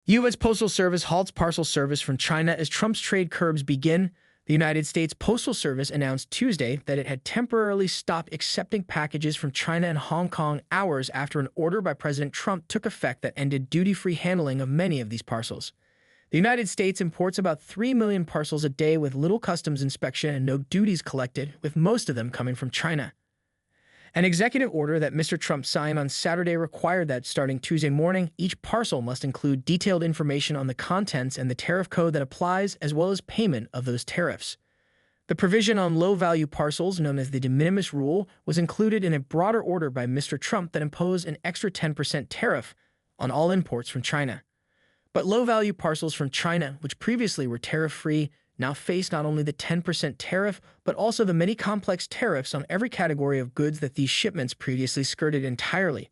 U.S. Postal Service halts parcel service from China as Trump's trade curbs begin. The United States Postal Service announced Tuesday that it had temporarily stopped accepting packages from China and Hong Kong hours after an order by President Trump took effect that ended duty-free handling of many of these parcels. The United States imports about 3 million parcels a day with little customs inspection and no duties collected, with most of them coming from China. An executive order that Mr. Trump signed on Saturday required that, starting Tuesday morning, each parcel must include detailed information on the contents and the tariff code that applies, as well as payment of those tariffs. The provision on low-value parcels, known as the de minimis rule, was included in a broader order by Mr. Trump that imposed an extra 10% tariff on all imports from China. But low-value parcels from China, which previously were tariff-free, now face not only the 10% tariff, but also the many complex tariffs on every category of goods that these shipments previously skirted entirely.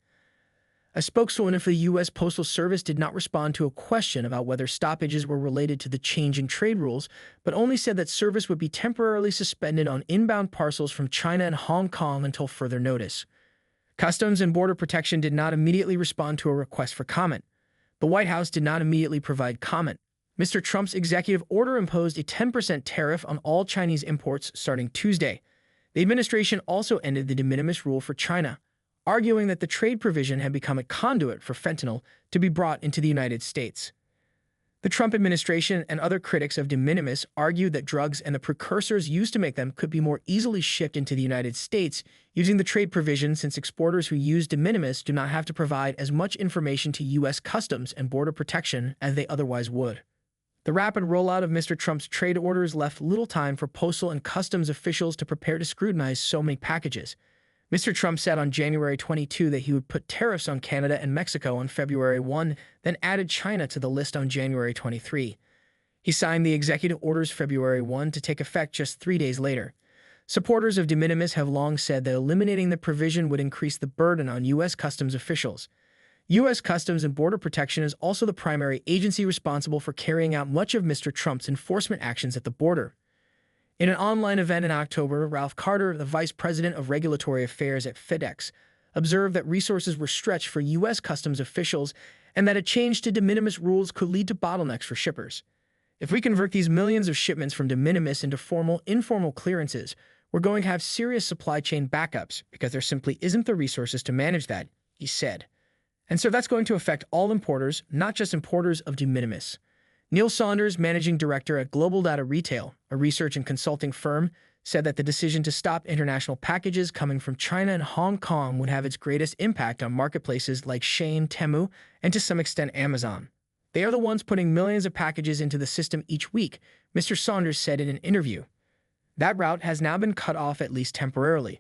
A spokeswoman for the U.S. Postal Service did not respond to a question about whether stoppages were related to the changing trade rules, but only said that service would be temporarily suspended on inbound parcels from China and Hong Kong until further notice. Customs and Border Protection did not immediately respond to a request for comment. The White House did not immediately provide comment. Mr. Trump's executive order imposed a 10% tariff on all Chinese imports starting Tuesday. The administration also ended the de minimis rule for China, arguing that the trade provision had become a conduit for fentanyl to be brought into the United States. The Trump administration and other critics of de minimis argued that drugs and the precursors used to make them could be more easily shipped into the United States using the trade provision, since exporters who use de minimis do not have to provide as much information to U.S. Customs and Border Protection as they otherwise would. The rapid rollout of Mr. Trump's trade orders left little time for postal and customs officials to prepare to scrutinize so many packages. Mr. Trump said on January 22 that he would put tariffs on Canada and Mexico on February 1, then added China to the list on January 23. He signed the executive orders February 1 to take effect just 3 days later. Supporters of de minimis have long said that eliminating the provision would increase the burden on U.S. customs officials. U.S. Customs and Border Protection is also the primary agency responsible for carrying out much of Mr. Trump's enforcement actions at the border. In an online event in October, Ralph Carter, the vice president of regulatory affairs at FedEx, observed that resources were stretched for U.S. customs officials and that a change to de minimis rules could lead to bottlenecks for shippers. If we convert these millions of shipments from de minimis into informal clearances, we're going to have serious supply chain backups because there simply isn't the resources to manage that, he said. And so that's going to affect all importers, not just importers of de minimis. Neil Saunders, managing director at Global Data Retail, a research and consulting firm, said that the decision to stop international packages coming from China and Hong Kong would have its greatest impact on marketplaces like Shein, Temu, and to some extent Amazon. They are the ones putting millions of packages into the system each week, Mr. Saunders said in an interview. That route has now been cut off, at least temporarily.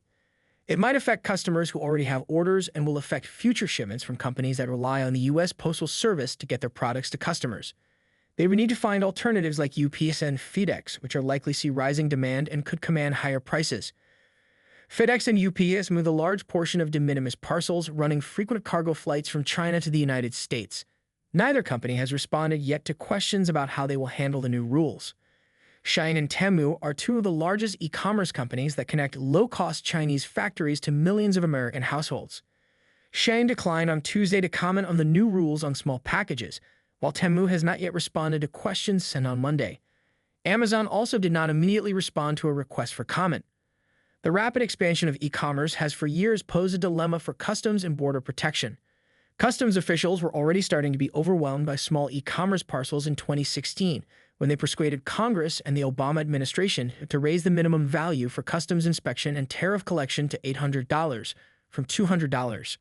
It might affect customers who already have orders and will affect future shipments from companies that rely on the U.S. Postal Service to get their products to customers. They would need to find alternatives like UPS and FedEx, which are likely to see rising demand and could command higher prices. FedEx and UPS move a large portion of de minimis parcels, running frequent cargo flights from China to the United States. Neither company has responded yet to questions about how they will handle the new rules. Shein and Temu are two of the largest e-commerce companies that connect low-cost Chinese factories to millions of American households. Shein declined on Tuesday to comment on the new rules on small packages, while Temu has not yet responded to questions sent on Monday. Amazon also did not immediately respond to a request for comment. The rapid expansion of e-commerce has for years posed a dilemma for Customs and Border Protection. Customs officials were already starting to be overwhelmed by small e-commerce parcels in 2016, when they persuaded Congress and the Obama administration to raise the minimum value for customs inspection and tariff collection to $800 from $200.